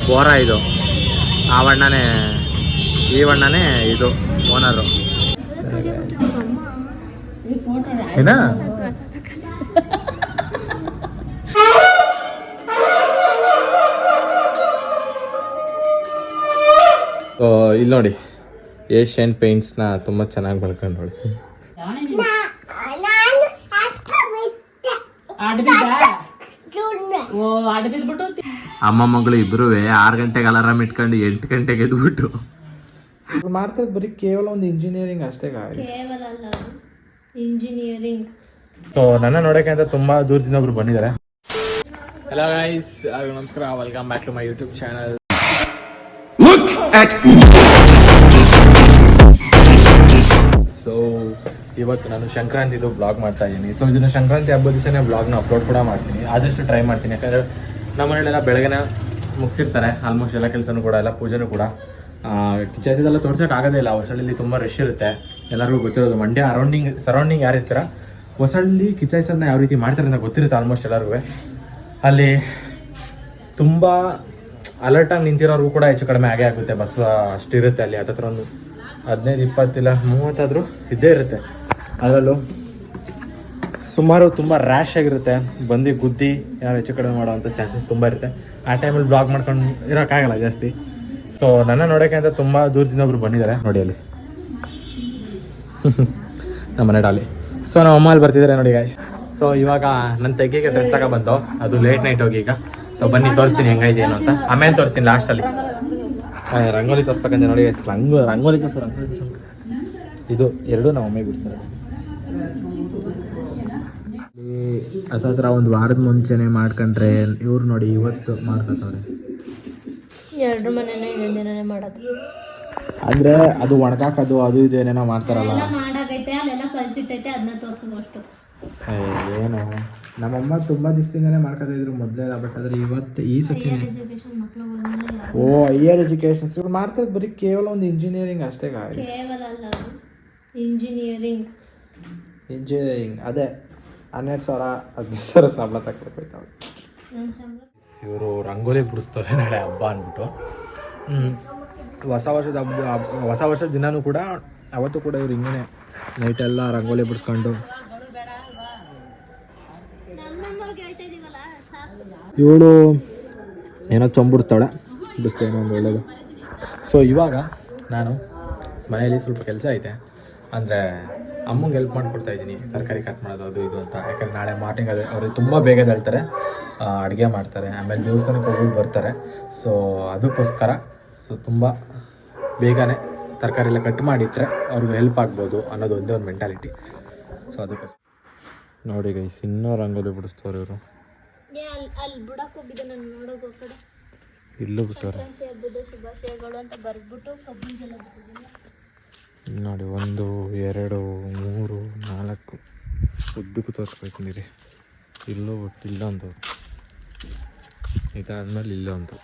ಬೋರ ಇದು ಆ ಬಣ್ಣನೇ ಈ ಬಣ್ಣನೇ ಇದು ಓನರು ಏನ ಇಲ್ಲಿ ನೋಡಿ ಏಷ್ಯನ್ ಪೇಂಟ್ಸ್ನ ತುಂಬ ಚೆನ್ನಾಗಿ ಬೆಳ್ಕೊಂಡು ನೋಡಿ ಅಮ್ಮ ಮಗಳು ಇಬ್ರು 6 ಗಂಟೆಗೆ ಅಲಾರಾಮ್ ಇಟ್ಕೊಂಡು 8 ಗಂಟೆಗೆ ಎದ್ಬಿಟ್ಟು ಮಾಡ್ತಾ ಬರೀ ಕೇವಲ ಒಂದು ಇಂಜಿನಿಯರಿಂಗ್ ಅಷ್ಟೇ ಇಂಜಿನಿಯರಿಂಗ್. ಸೊ ನನ್ನ ನೋಡೋಕೆ ಅಂತ ತುಂಬಾ ದೂರದಿಂದ ಒಬ್ರು ಬಂದಿದ್ದಾರೆ. ಹಲೋ ಗೈಸ್, ನಮಸ್ಕಾರ, welcome back to my YouTube channel. So ಇವತ್ತು ನಾನು ಸಂಕ್ರಾಂತಿದು ಬ್ಲಾಗ್ ಮಾಡ್ತಾ ಇದ್ದೀನಿ. ಸೊ ಇದನ್ನು ಸಂಕ್ರಾಂತಿ ಹಬ್ಬದ ದಿವಸನೇ ಬ್ಲಾಗ್ನ ಅಪ್ಲೋಡ್ ಕೂಡ ಮಾಡ್ತೀನಿ, ಆದಷ್ಟು ಟ್ರೈ ಮಾಡ್ತೀನಿ. ಯಾಕಂದರೆ ನಮ್ಮ ಮನೆಯಲ್ಲೆಲ್ಲ ಬೆಳಗ್ಗೆನ ಮುಗಿಸಿರ್ತಾರೆ ಆಲ್ಮೋಸ್ಟ್ ಎಲ್ಲ ಕೆಲಸನೂ ಕೂಡ, ಎಲ್ಲ ಪೂಜೆನೂ ಕೂಡ. ಕಿಚೈಸದೆಲ್ಲ ತೋರ್ಸೋಕೆ ಆಗೋದೇ ಇಲ್ಲ. ಹೊಸಳ್ಳಿಲಿ ತುಂಬ ರಶ್ ಇರುತ್ತೆ, ಎಲ್ಲರಿಗೂ ಗೊತ್ತಿರೋದು. ಮಂಡ್ಯ ಸರೌಂಡಿಂಗ್ ಯಾರು ಇರ್ತಾರ ಹೊಸಳ್ಳಿ ಕಿಚೈಸದನ್ನ ಯಾವ ರೀತಿ ಮಾಡ್ತಾರೆ ಅಂತ ಗೊತ್ತಿರುತ್ತೆ ಆಲ್ಮೋಸ್ಟ್ ಎಲ್ಲರಿಗೂ. ಅಲ್ಲಿ ತುಂಬ ಅಲರ್ಟಾಗಿ ನಿಂತಿರೋರ್ಗೂ ಕೂಡ ಹೆಚ್ಚು ಕಡಿಮೆ ಆಗೇ ಆಗುತ್ತೆ. ಬಸ್ ಅಷ್ಟಿರುತ್ತೆ ಅಲ್ಲಿ, ಹತ್ತತ್ರ ಒಂದು 15-20 ಇಲ್ಲ 30 ಆದರೂ ಇದ್ದೇ ಇರುತ್ತೆ. ಅದರಲ್ಲೂ ಸುಮಾರು ತುಂಬ ರ್ಯಾಶ್ ಆಗಿರುತ್ತೆ, ಬಂದು ಗುದ್ದಿ ಯಾರು ಹೆಚ್ಚು ಕಡಿಮೆ ಮಾಡೋವಂಥ ಚಾನ್ಸಸ್ ತುಂಬ ಇರುತ್ತೆ. ಆ ಟೈಮಲ್ಲಿ ಬ್ಲಾಗ್ ಮಾಡ್ಕೊಂಡು ಇರೋಕ್ಕಾಗಲ್ಲ ಜಾಸ್ತಿ. ಸೊ ನನ್ನ ನೋಡೋಕ್ಕೆ ಅಂತ ತುಂಬ ದೂರದಿಂದ ಒಬ್ರು ಬಂದಿದ್ದಾರೆ ನೋಡಿ ಅಲ್ಲಿ ನಮ್ಮ ಮನೆ ಡಾಲಿ. ಸೊ ನಮ್ಮ ಅಮ್ಮ ಅಲ್ಲಿ ಬರ್ತಿದ್ದಾರೆ ನೋಡಿ ಗಾಯ್ಸ್. ಸೊ ಇವಾಗ ನನ್ನ ತೆಗಿಗೆ ಡ್ರೆಸ್ ತಗೊಬಂದು, ಅದು ಲೇಟ್ ನೈಟ್ ಹೋಗಿ ಈಗ. ಸೊ ಬನ್ನಿ ತೋರಿಸ್ತೀನಿ ಹೆಂಗೈದೇನು ಅಂತ, ಆಮೇಲೆ ತೋರಿಸ್ತೀನಿ ಲಾಸ್ಟಲ್ಲಿ. ರಂಗೋಲಿ ತೋರಿಸ್ಬೇಕಂತ ನೋಡಿ ಗಾಯ್ಸ್. ರಂಗೋಲಿ ತೋರಿಸೋ ಇದು ಎರಡು ನಮ್ಮ ಅಮ್ಮಗೆ ಬಿಡಿಸ್ತಾರೆ. ಹತ್ರ ಒಂದು ವಾರದ ಮುಂಚೆನೆ ಮಾಡ್ಕೊಂಡ್ರೆ ಇವ್ರು ನೋಡಿ ಇವತ್ತು ಮಾಡ್ಕೊತವ್ರೆ. ಎರಡು ಮನೆನೂ ಇನ್ನೊಂದು ದಿನನೇ ಮಾಡೋದು ಅಂದ್ರೆ ಅದು ಒಣಗಾಕೋದು ಅದು ಇದು ಏನೇನೋ ಮಾಡ್ತಾರಲ್ಲ, ಮಾಡಾಗೈತೆ ಅಲ್ಲೆಲ್ಲ ಕಲ್ಸಿಟ್ಟೈತೆ, ಅದನ್ನ ತೋರಿಸು ಅಷ್ಟು. ಏನು ನಮ್ಮಮ್ಮ ತುಂಬಾ ದಿವಸದಿಂದನೇ ಮಾಡ್ಕೊತಾ ಇದ್ರು ಮೊದಲೆಲ್ಲ. ಬಟ್ ಆದ್ರೆ ಇವತ್ತು ಈ ಸತಿ ಹೈಯರ್ ಎಜುಕೇಶನ್ ಇವ್ರು ಮಾಡ್ತಾ ಇದ್ದು ಬರೀ ಕೇವಲ ಒಂದು ಇಂಜಿನಿಯರಿಂಗ್ ಅಷ್ಟೇ. ಕೇವಲ ಅಲ್ಲ, ಇಂಜಿನಿಯರಿಂಗ್ ಅದೇ 12,000-15,000 ಸಂಬಳ ತಗೊಳ್ಬೇಕಾಯ್ತು. ಇವರು ರಂಗೋಲಿ ಬಿಡಿಸ್ತಾರೆ ನಾಳೆ ಹಬ್ಬ ಅಂದ್ಬಿಟ್ಟು. ಹೊಸ ವರ್ಷದ ದಿನವೂ ಕೂಡ ಅವತ್ತು ಕೂಡ ಇವ್ರು ಹಿಂಗೇ ನೈಟೆಲ್ಲ ರಂಗೋಲಿ ಬಿಡಿಸ್ಕೊಂಡು. ಇವಳು ಏನೋ ಚೊಂಬಿಡ್ತಾಳೆ, ಬಿಡಿಸ್ತಾ ಏನೋ ಒಂದು ಒಳ್ಳೇದು. ಸೊ ಇವಾಗ ನಾನು ಮನೆಯಲ್ಲಿ ಸ್ವಲ್ಪ ಕೆಲಸ ಐತೆ, ಅಂದರೆ ಅಮ್ಮಂಗೆ ಹೆಲ್ಪ್ ಮಾಡಿಕೊಡ್ತಾ ಇದ್ದೀನಿ, ತರಕಾರಿ ಕಟ್ ಮಾಡೋದು ಅದು ಇದು ಅಂತ. ಯಾಕಂದರೆ ನಾಳೆ ಮಾರ್ನಿಂಗ್ ಅದು ಅವ್ರಿಗೆ ತುಂಬ ಬೇಗ ಹೇಳ್ತಾರೆ, ಅಡುಗೆ ಮಾಡ್ತಾರೆ, ಆಮೇಲೆ ದೇವಸ್ಥಾನಕ್ಕೆ ಹೋಗ್ಬಿಟ್ಟು ಬರ್ತಾರೆ. ಸೊ ಅದಕ್ಕೋಸ್ಕರ ತುಂಬ ಬೇಗನೆ ತರಕಾರಿ ಎಲ್ಲ ಕಟ್ ಮಾಡಿಟ್ರೆ ಅವ್ರಿಗೆ ಹೆಲ್ಪ್ ಆಗ್ಬೋದು ಅನ್ನೋದು ಒಂದೇ ಒಂದು ಮೆಂಟಾಲಿಟಿ. ಸೊ ಅದಕ್ಕೋಸ್ಕರ ನೋಡಿ ಗೈಸ್, ಇನ್ನೂ ರಂಗೋಲಿ ಬಿಡಿಸ್ತವ್ರು ಇವರು. ಇಲ್ಲೂ ಬಿಟ್ಟವ್ರೆ ನೋಡಿ. 1 2 3 4 ಉದ್ದಕ್ಕೂ ತೋರಿಸ್ಕೊಳ್ತೀನಿ. ಇಲ್ಲೂ ಬಿಟ್ಟು ಇಲ್ಲೊಂದು, ಇದಾದ್ಮೇಲೆ ಇಲ್ಲೊಂದು,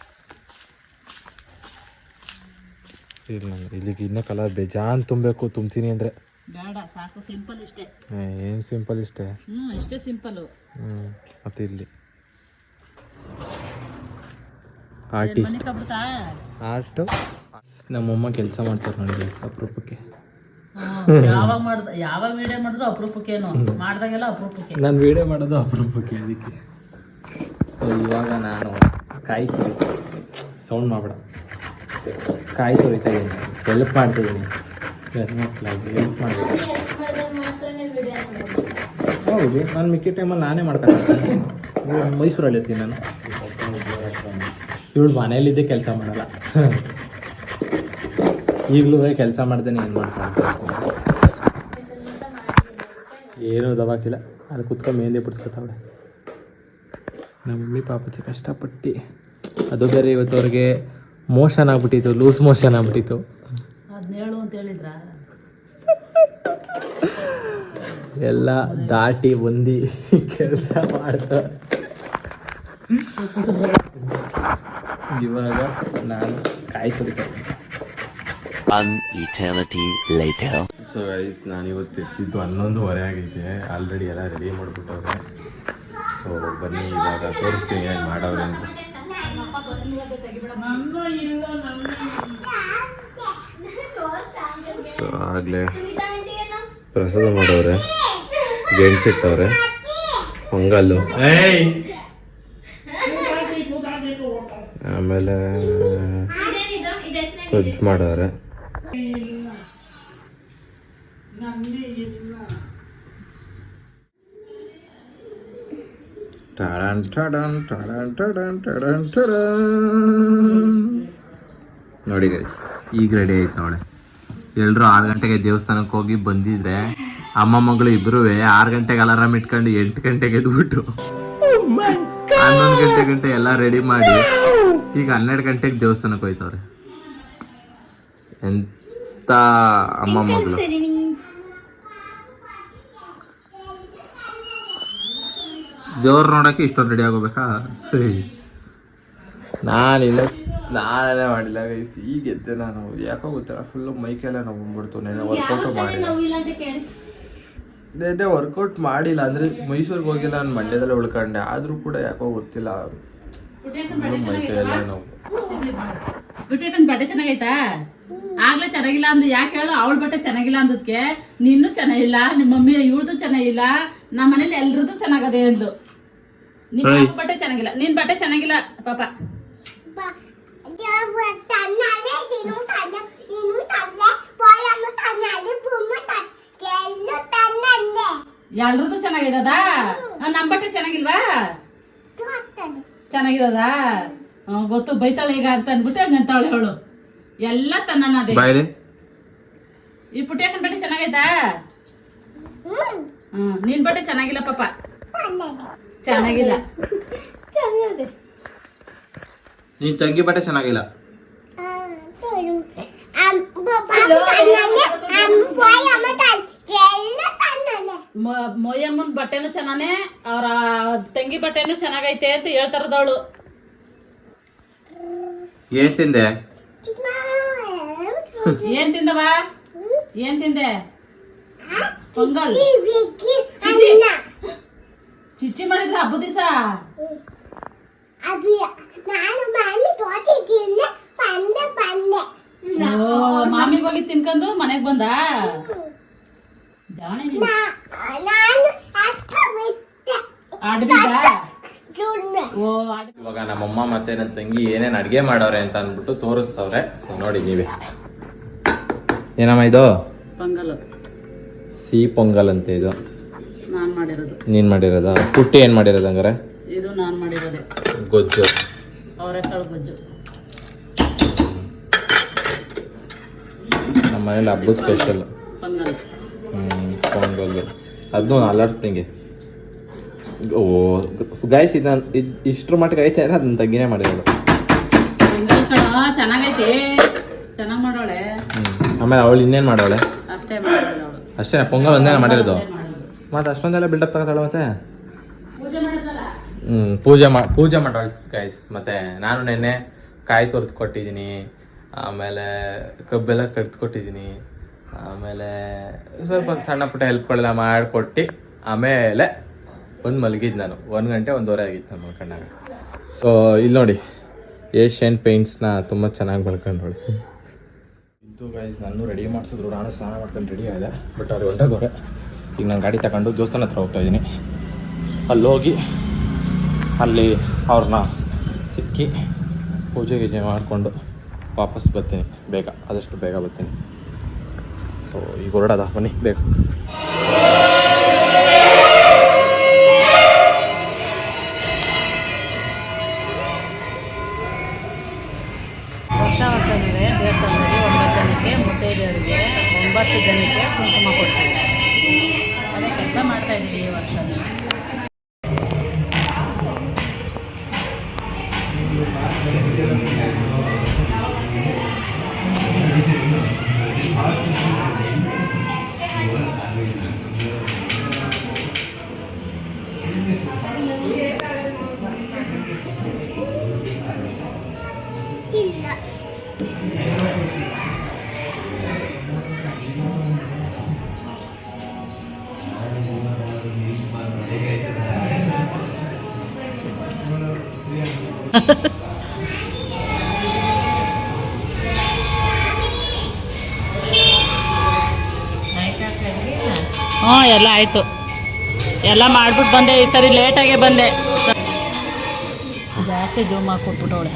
ಇಲ್ಲಿಗೆ ಇನ್ನೂ ಕಲರ್ ಬೇಜಾನ್ ತುಂಬಬೇಕು. ತುಂಬ್ತೀನಿ ಅಂದರೆ ಬೇಡ, ಸಾಕು, ಸಿಂಪಲ್ ಇಷ್ಟೇ. ಏನು ಸಿಂಪಲ್ ಇಷ್ಟೇ, ಇಷ್ಟೇ ಸಿಂಪಲ್ಲು. ಮತ್ತು ಇಲ್ಲಿ ಆರ್ಟು ನಮ್ಮಮ್ಮ ಕೆಲಸ ಮಾಡ್ತಾರೆ ನೋಡಿ ಅಪರೂಪಕ್ಕೆ. ಯಾವಾಗ ವಿಡಿಯೋ ಮಾಡಿದ್ರು ಅಪರೂಪಕ್ಕೇನು, ಮಾಡಿದಾಗೆಲ್ಲ ಅಪರೂಪಕ್ಕೆ. ನಾನು ವಿಡಿಯೋ ಮಾಡೋದು ಅಪರೂಪಕ್ಕೆ, ಅದಕ್ಕೆ. ಸೊ ಇವಾಗ ನಾನು ಕಾಯಿ ಸೌಂಡ್ ಮಾಡಬೇಡ, ಕಾಯಿ ತೊಳಿತಾ ಇದ್ದೀನಿ, ಹೆಲ್ಪ್ ಮಾಡ್ತಿದ್ದೀನಿ. ಹೆಲ್ಪ್ ಮಾಡಬೇಕು. ಹೌದು, ನಾನು ಮಿಕ್ಕಿ ಟೈಮಲ್ಲಿ ನಾನೇ ಮಾಡ್ತೀನಿ. ಮೈಸೂರಲ್ಲಿ ಇರ್ತೀನಿ ನಾನು. ಇವಳು ಮನೇಲಿದ್ದೇ ಕೆಲಸ ಮಾಡಲ್ಲ, ಈಗಲೂ ಕೆಲಸ ಮಾಡ್ದೇನೆ ಏನು ಮಾಡ್ಕೊಂಡು ಏನೂ ದವಾಕಿಲ್ಲ. ಅಲ್ಲಿ ಕುತ್ಕೊಂಡು ಮೆಹಂದಿ ಬಿಡಿಸ್ಕೊತಾವಳೆ ನಮ್ಮ ಮಮ್ಮಿ ಪಾಪಚ್ಚಿ ಕಷ್ಟಪಟ್ಟು. ಅದು ಬೇರೆ ಇವತ್ತು ಅವ್ರಿಗೆ ಮೋಷನ್ ಆಗ್ಬಿಟ್ಟಿತ್ತು, ಲೂಸ್ ಮೋಷನ್ ಆಗ್ಬಿಟ್ಟಿತ್ತು. ಅದನ್ನೇಳು ಅಂತ ಹೇಳಿದ್ರ ಎಲ್ಲ ದಾಟಿ ಬಂದು ಕೆಲಸ ಮಾಡ್ತಾರೆ. ಇವಾಗ ನಾನು ಕಾಯಿ ತುಳಿತೀನಿ. ಸೊ ಗೈಸ್, ನಾನು ಇವತ್ತು ಎತ್ತಿದ್ದು 11:30 ಆಗೈತೆ. ಆಲ್ರೆಡಿ ಎಲ್ಲ ರೆಡಿ ಮಾಡಿಬಿಟ್ಟವ್ರೆ. ಸೊ ಬನ್ನಿ ಇವಾಗ ತೋರಿಸ್ತೀನಿ ಏನು ಮಾಡವ್ರೆ ಅಂತ. ಸೊ ಆಗಲೇ ಪ್ರಸಾದ ಮಾಡವ್ರೆ, ಗೆಣಸಿಟ್ಟವ್ರೆ, ಪೊಂಗಲ್ಲು, ಆಮೇಲೆ ಗೊಜ್ಜು ಮಾಡವ್ರೆ. ಟಡನ್ ಟಡನ್ ಟಡನ್ ಟಡನ್ ಟಡನ್ ಟಡನ್. ನೋಡಿ ಗೈಸ್, ಈಗ ರೆಡಿ ಆಯ್ತವಳೆ. ಎಲ್ಲರೂ 6 ಗಂಟೆಗೆ ದೇವಸ್ಥಾನಕ್ಕೆ ಹೋಗಿ ಬಂದಿದ್ರೆ ಅಮ್ಮ ಮಗಳು ಇಬ್ರು 6 ಗಂಟೆಗೆ ಅಲಾರಾಮ್ ಇಟ್ಕೊಂಡು 8 ಗಂಟೆಗೆ ಎದ್ಬಿಟ್ಟು 11 ಗಂಟೆ ಎಲ್ಲ ರೆಡಿ ಮಾಡಿ ಈಗ 12 ಗಂಟೆಗೆ ದೇವಸ್ಥಾನಕ್ಕೆ ಹೋಯ್ತವ್ರೆ. ಎಂತ ಅಮ್ಮ ಮಗಳು. ದೇವ್ರು ನೋಡಕ್ಕೆ ಇಷ್ಟೊಂದು ರೆಡಿ ಆಗೋಬೇಕಾ? ನಾನೇ ಮಾಡಿಲ್ಲ ಗೈಸ್. ಈಗ ಎದ್ದೆ ನಾನು, ಯಾಕೋ ಗೊತ್ತಿಲ್ಲ, ಫುಲ್ಲು ಮೈಕೆಲ್ಲ ನಾವು ಬಂದ್ಬಿಡ್ತು. ನೆನ್ನೆ ವರ್ಕೌಟ್ ಮಾಡಿಲ್ಲ ಅಂದರೆ ಮೈಸೂರಿಗೆ ಹೋಗಿಲ್ಲ, ನಾನು ಮಂಡ್ಯದಲ್ಲೇ ಉಳ್ಕೊಂಡೆ. ಆದರೂ ಕೂಡ ಯಾಕೋ ಗೊತ್ತಿಲ್ಲ, ಮೈಕೈಯೆಲ್ಲ ನಾವು. ಬಟ್ಟೆ ಚೆನ್ನಾಗೈತಾ? ಆಗ್ಲೇ ಚೆನ್ನಾಗಿಲ್ಲ ಅಂದು ಯಾಕೆ ಹೇಳು? ಅವಳ ಬಟ್ಟೆ ಚೆನ್ನಾಗಿಲ್ಲ ಅಂದದ್ಕೆ ನಿನ್ನೂ ಚೆನ್ನಾಗಿಲ್ಲ, ನಿಮ್ಮ ಮಮ್ಮಿ ಇವಳ್ದು ಚೆನ್ನಾಗಿಲ್ಲ, ನಮ್ಮ ಮನೇಲಿ ಎಲ್ರದ್ದು ಚೆನ್ನಾಗದೆ ಅಂದು. ನಿಮ್ಮ ಬಟ್ಟೆ ಚೆನ್ನಾಗಿಲ್ಲ, ನಿನ್ ಬಟ್ಟೆ ಚೆನ್ನಾಗಿಲ್ಲ ಪಾಪ. ಎಲ್ರದ್ದು ಚೆನ್ನಾಗಿದದ, ನಮ್ ಬಟ್ಟೆ ಚೆನ್ನಾಗಿಲ್ವಾ? ಚೆನ್ನಾಗಿದದ ಗೊತ್ತು, ಬೈತಾಳೆ ಈಗ ಅಂತ ಅನ್ಬಿಟ್ಟು ಹಂಗಂತಾವಳೆ ಅವಳು. ಎಲ್ಲ ತನ್ನದೇ. ಈ ಪುಟ್ಟಿಯಕ್ಕನ ಬಟ್ಟೆ ಚೆನ್ನಾಗೈತಾ? ನಿನ್ ಬಟ್ಟೆ ಚೆನ್ನಾಗಿಲ್ಲ ಪಾಪ, ಚೆನ್ನಾಗಿಲ್ಲ. ನಿನ್ ತಂಗಿ ಬಟ್ಟೆ ಚೆನ್ನಾಗಿಲ್ಲ. ಮೊಯ್ಯಮ್ಮನ್ ಬಟ್ಟೆನು ಚೆನ್ನಾನೆ, ಅವ್ರ ತಂಗಿ ಬಟ್ಟೆನು ಚೆನ್ನಾಗೈತೆ ಅಂತ ಹೇಳ್ತಾರದವಳು. ಏನ್ ತಿಂದೆ? ಏನ್ ತಿಂದವ? ಏನ್ ತಿಂದೆ? ಪೊಂಗಲ್. ಚಿಚ್ಚಿ ಚಿಚ್ಚಿ ಮಾಡಿದ್ರ ಹಬ್ಬದ ದಿವಸ? ಮಾಮಿಗೆ ಹೋಗಿ ತಿನ್ಕೊಂಡು ಮನೆಗ್ ಬಂದ. ಜಾಣೆ ಇವಾಗ ನಮ್ಮಮ್ಮ ಮತ್ತೆ ನನ್ನ ತಂಗಿ ಏನೇನ್ ಅಡ್ಗೆ ಮಾಡವ್ರೆ ಅಂತ ಅನ್ಬಿಟ್ಟು ತೋರಿಸ್ತವ್ರೆ. ಸೊ ನೋಡಿ ನೀವೇ. ಏನಮ್ಮ ಇದು? ಪೊಂಗಲ್. ಸಿಹಿ ಪೊಂಗಲ್ ಅಂತ ಇದು ನಾನ್ ಮಾಡಿರೋದು. ನೀನ್ ಮಾಡಿರೋದ? ಪುಟ್ಟಿ ಏನ್ ಮಾಡಿರೋದು ಹಂಗಾರೆ? ಇದು ನಾನ್ ಮಾಡಿರೋದೆ. ಗೊಜ್ಜು, ಅವರೆಕಾಳು ಗೊಜ್ಜು. ನಮ್ಮ ಮನೇಲಿ ಹಬ್ಬದ ಸ್ಪೆಷಲ್ ಪೊಂಗಲ್. ಪೊಂಗಲ್. ಅದನ್ನು ಅಲರ್ಟ್ನಿಗೆ. ಓ ಗೈಸ್, ಇಷ್ಟ್ರ ಮಟ್ಟಿಗೆ ಐತೆ ಅಂದ್ರೆ ಅದನ್ನ ತಂಗಿನೇ ಮಾಡಿರೋದು. ಚೆನ್ನಾಗೈತೆ, ಚೆನ್ನಾಗ್ ಮಾಡೋಳೆ. ಆಮೇಲೆ ಅವಳು ಇನ್ನೇನ್ ಮಾಡೋಳೆ? ಅಷ್ಟೇ ಮಾಡಿರೋದು ಅವಳು. ಅಷ್ಟೇ ಪೊಂಗಲ್ ಒಂದೇ ಮಾಡಿರೋದು. ಮತ್ತೆ ಅಷ್ಟೊಂದೆಲ್ಲ ಬಿಲ್ಡಪ್ ತಗೋತಾಳೆ ಮತ್ತೆ. ಪೂಜೆ ಮಾಡೋಳು ಗೈಸ್. ಮತ್ತೆ ನಾನು ನೆನ್ನೆ ಕಾಯಿ ತೊರೆದು ಕೊಟ್ಟಿದ್ದೀನಿ, ಆಮೇಲೆ ಕಬ್ಬೆಲ್ಲ ಕಡ್ದು ಕೊಟ್ಟಿದ್ದೀನಿ, ಆಮೇಲೆ ಸ್ವಲ್ಪ ಸಣ್ಣ ಪುಟ್ಟ ಹೆಲ್ಪ್ಗಳೆಲ್ಲ ಮಾಡಿಕೊಟ್ಟು ಆಮೇಲೆ ಮಲಗಿದ್ದು ನಾನು. 1 ಗಂಟೆ 1:15 ಆಗಿತ್ತು ನಾನು ಮಲ್ಕೊಂಡಾಗ. ಸೊ ಇಲ್ಲಿ ನೋಡಿ, ಏಷ್ಯನ್ ಪೇಂಟ್ಸ್ನ ತುಂಬ ಚೆನ್ನಾಗಿ ಮಲ್ಕೊಂಡೋಳು. ಇದು ಗೈಸ್ ನಾನು ರೆಡಿ ಮಾಡಿಸಿದ್ರು, ನಾನು ಸ್ನಾನ ಮಾಡ್ಕೊಂಡು ರೆಡಿ ಆಗಿದೆ. ಬಟ್ ಅವ್ರು ಹೊರಟೋರೆ. ಈಗ ನಾನು ಗಾಡಿ ತಗೊಂಡು ದೇವಸ್ಥಾನ ಹತ್ರ ಹೋಗ್ತಾಯಿದ್ದೀನಿ. ಅಲ್ಲಿ ಹೋಗಿ ಅಲ್ಲಿ ಅವ್ರನ್ನ ಸಿಕ್ಕಿ ಪೂಜೆ ಗೀಜೆ ಮಾಡಿಕೊಂಡು ವಾಪಸ್ ಬರ್ತೀನಿ. ಬೇಗ, ಆದಷ್ಟು ಬೇಗ ಬರ್ತೀನಿ. ಸೊ ಈಗ ಹೊರಡೋದ, ಬನ್ನಿ ಬೇಗ. ವರ್ಷ ದೇವಸ್ಥಾನದಲ್ಲಿ 9 ಜನಕ್ಕೆ ಮುತ್ತೈದೆಯರಿಗೆ 9 ಜನಕ್ಕೆ ಕುಂಕುಮ ಕೊಡ್ತೀವಿ. ಅದೇ ಕೆಲಸ ಮಾಡ್ತಾ ಇದ್ದೀವಿ ಈ ವರ್ಷ. ಹ್ಞೂ ಎಲ್ಲ ಆಯಿತು, ಎಲ್ಲ ಮಾಡ್ಬಿಟ್ಟು ಬಂದೆ. ಈ ಸರಿ ಲೇಟಾಗೆ ಬಂದೆ, ಜಾಸ್ತಿ ಜೂಮ್ ಹಾಕಿ ಕೊಟ್ಬಿಟ್ಟವಳೆ.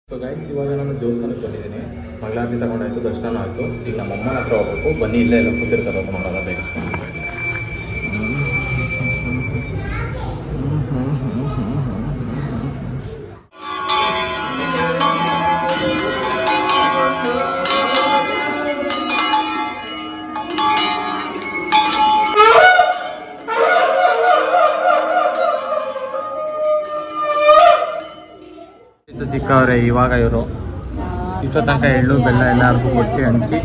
ಸೊ ಗೈಸ್, ಇವಾಗ ನಾನು ದೇವಸ್ಥಾನಕ್ಕೆ ಬಂದಿದ್ದೀನಿ. ಮಂಗಳಾರತಿ ತಗೊಂಡಾಯ್ತು, ದರ್ಶನ ಆಯಿತು. ಈಗ ನಮ್ಮ ಅಮ್ಮನ ಹತ್ರ ಹೋಗ್ಬೇಕು. ಬನ್ನಿ, ಇಲ್ಲೇ ಎಲ್ಲ ಕೂತಿರ್ತಾರೆ, ನೋಡೋದ ಬೇಗ. ಸಿಕ್ಕವ್ರೆ ಇವಾಗ ಇವರು. ಇಷ್ಟೋ ತನಕ ಎಳ್ಳು ಬೆಲ್ಲ ಎಲ್ಲರಿಗೂ ಕೊಟ್ಟು ಹಂಚಿ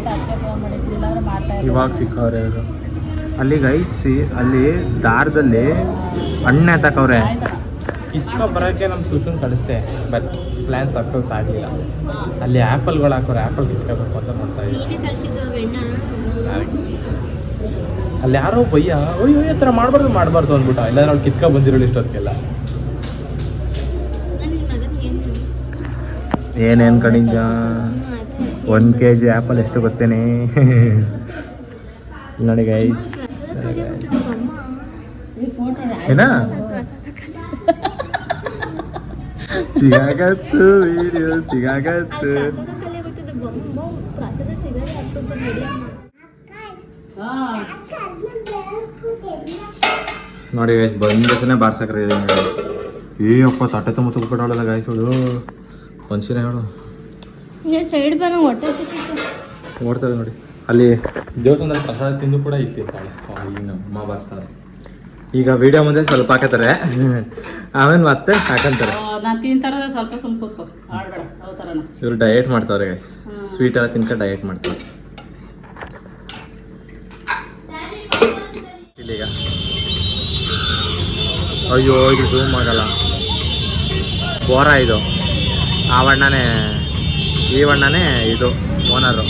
ಇವಾಗ ಸಿಕ್ಕವ್ರೆ ಇವರು. ಅಲ್ಲಿ ಗೈಸಿ, ಅಲ್ಲಿ ದಾರದಲ್ಲಿ ಹಣ್ಣೆ ತಕವ್ರೆ. ಇಸ್ಕೊ ಬರೋಕ್ಕೆ ನಮ್ಮ ಸುಶನ್ ಕಳಿಸ್ದೆ, ಬಟ್ ಪ್ಲ್ಯಾನ್ ಸಕ್ಸಸ್ ಆಗಲಿಲ್ಲ. ಅಲ್ಲಿ ಆ್ಯಪಲ್ಗಳು ಹಾಕೋರು, ಆ್ಯಪಲ್ ಕಿತ್ಕೋಬೇಕು ಅಂತ ನೋಡ್ತಾ ಇದ್ದೀವಿ. ಅಲ್ಲಿ ಯಾರೋ ಬಯ್ಯ ಅಯ್ಯೋ ಈ ಥರ ಮಾಡಬಾರ್ದು ಅಂದ್ಬಿಟ್ಟು, ಇಲ್ಲ ನಾವು ಕಿತ್ಕೊ ಬಂದಿರೋಳು ಇಷ್ಟೊತ್ತಿಗೆಲ್ಲ. ಏನೇನು ಕಡಿಂಜ 1 kg ಆ್ಯಪಲ್ ಎಷ್ಟು ಗೊತ್ತೇನೆ? ನೋಡಿ ಗೈಸ್, ಏನ ಸಿಗಾಗತ್ತು ವಿಡಿಯೋ ಸಿಗಾಗತ್ತು. ನೋಡಿ ಗೈಸ್, ಬಂದನೇ ಬಾರ್ಸಕ್ರಿ. ಅಪ್ಪ ತಟ್ಟೆ ತುಂಬ ತುಪ್ಪಿಟ್ಟವಳಲ್ಲ ಗೈಸ್, ಅವಳು ಮನುಷ್ಯನ ಹೇಳು ಸೈಡ್ ಬರೋ ಹೊಟ್ಟೆ ನೋಡ್ತಾರೆ ನೋಡಿ. ಅಲ್ಲಿ ದೇವಸ್ಥಾನದಲ್ಲಿ ಪ್ರಸಾದ ತಿಂದು ಕೂಡ ಇರ್ತಿರ್ತಾಳೆ. ಈಗ ಅಮ್ಮ ಬಾರಿಸ್ತಾರೆ. ಈಗ ವಿಡಿಯೋ ಮುಂದೆ ಸ್ವಲ್ಪ ಹಾಕತ್ತಾರೆ, ಆಮೇಲೆ ಮತ್ತೆ ಹಾಕಂತಾರೆ. ನಾನು ತಿಂತಾರ ಸ್ವಲ್ಪ ಕೂತ್ಕೊ, ಆಡ್ಬೇಡ ಯಾವ ಥರನ. ಇವ್ರು ಡಯಟ್ ಮಾಡ್ತಾವ್ರೆ ಗೈಸ್, ಸ್ವೀಟ್ ಎಲ್ಲ ತಿನ್ಕ ಡಯಟ್ ಮಾಡ್ತಾರೆ. ಇಲ್ಲೀಗ ಅಯ್ಯೋ ಇದು ಝೂಮ್ ಆಗಲ್ಲ, ಬೋರ ಇದು. ಆ ಬಣ್ಣನೇ ಈ ಬಣ್ಣನೇ ಇದು ಓನರು.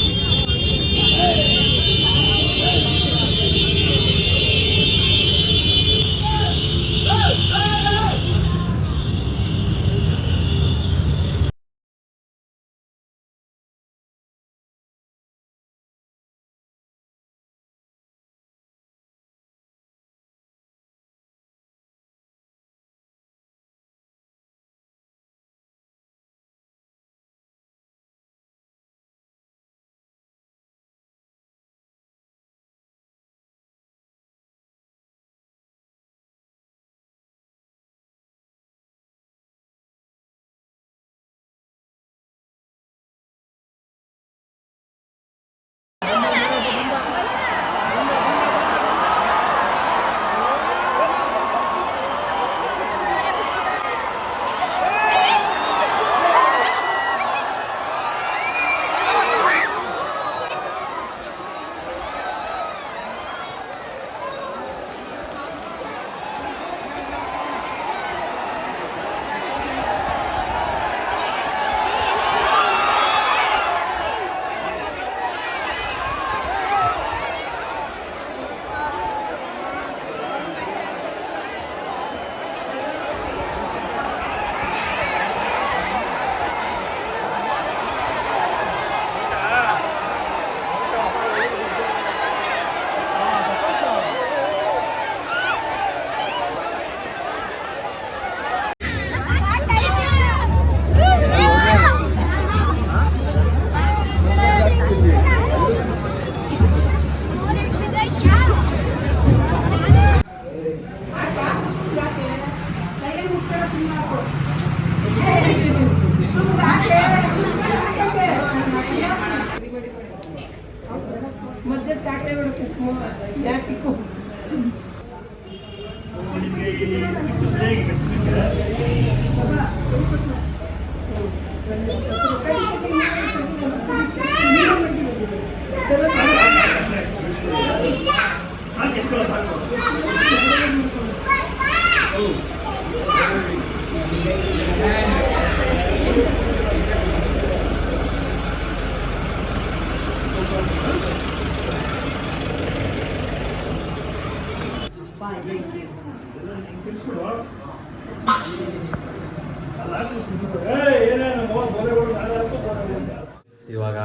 ಇವಾಗ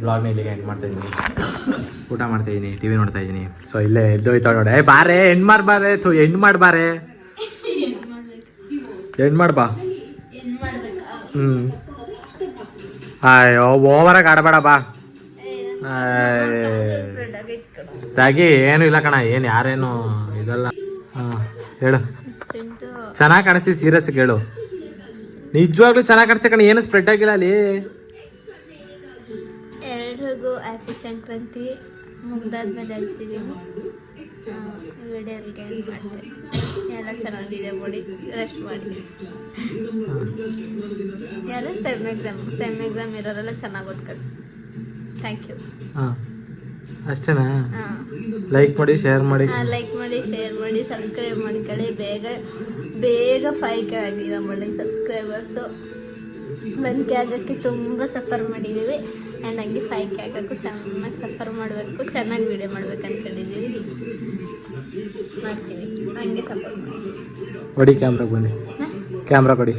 ಬ್ಲಾಗ್ನ ಇಲ್ಲಿಗೆ ಎಂಡ್ ಮಾಡ್ತಾ ಇದ್ದೀನಿ. ಊಟ ಮಾಡ್ತಾ ಇದ್ದೀನಿ, ಟಿವಿ ನೋಡ್ತಾ ಇದ್ದೀನಿ. ಸೊ ಇಲ್ಲೇ ಎದ್ದೋಯ್ತಾವ ನೋಡಿ. ಬಾರೆ ಎಂಡ್ ಮಾಡ್ಬಾರೆ, ಎಂಡ್ ಮಾಡ್ಬಾರೆ, ಎಂಡ್ ಮಾಡ್ಬಾ. ಅಯ್ಯೋ ಓವರಾಗಿ ಆಡಬೇಡ ಬಾ. ತಾಗಿ ಏನು ಇಲ್ಲ ಕಣ, ಏನು ಯಾರೇನು ಇದಲ್ಲ. ಹೇಳು, ಚೆನ್ನಾಗಿ ಕಾಣಿಸ್ತಿ, ಸೀರಿಯಸ್ ಹೇಳು. ನಿಜವಾಗ್ಲೂ ಚೆನ್ನಾಗಿ ಕಾಣಿಸ್ತಿ ಕಣ, ಏನು ಸ್ಪ್ರೆಡ್ ಆಗಿಲ್ಲ ಅಲ್ಲಿ. ಎಲ್ರಿಗೂ ಹ್ಯಾಪಿ ಸಂಕ್ರಾಂತಿ. ಮುಗ್ದಾದ್ಮೇಲೆ ಹೇಳ್ತಿದ್ದೀನಿ, ವಿಡಿಯೋಗೆ ಎಂಡ್ ಮಾಡ್ತೀನಿ. ಎಲ್ಲ ಚೆನ್ನಾಗಿದೆ, ಮಾಡಿ ರೆಸ್ಟ್ ಮಾಡಿ. ಯಾರು ಸೆಮ್ ಎಕ್ಸಾಮ್ ಇರೋರೆಲ್ಲ ಚೆನ್ನಾಗಿ ಓದ್ಕೊಳ್ಳಿ. Thank you. ಹಾಂ ಅಷ್ಟೇನಾ? ಲೈಕ್ ಮಾಡಿ, ಶೇರ್ ಮಾಡಿ, ಸಬ್ಸ್ಕ್ರೈಬ್ ಮಾಡ್ಕೊಳ್ಳಿ. ಬೇಗ 5K ಆಗಿ ನಮ್ಮ ಸಬ್ಸ್ಕ್ರೈಬರ್ಸು. 1K ಆಗೋಕ್ಕೆ ತುಂಬ ಸಫರ್ ಮಾಡಿದ್ದೀವಿ. ಆ್ಯಂಡ್ ಹಂಗೆ 5K ಆಗೋಕ್ಕೂ ಚೆನ್ನಾಗಿ ಸಫರ್ ಮಾಡಬೇಕು, ಚೆನ್ನಾಗಿ ವೀಡಿಯೋ ಮಾಡ್ಬೇಕು ಅಂದ್ಕೊಂಡಿದ್ದೀವಿ. ಮಾಡ್ತೀವಿ, ಹಂಗೆ ಸಪೋರ್ಟ್ ಮಾಡಿ. ಕೊಡಿ ಕ್ಯಾಮ್ರಾಗೆ ಬನ್ನಿ, ಕ್ಯಾಮ್ರಾ ಕೊಡಿ.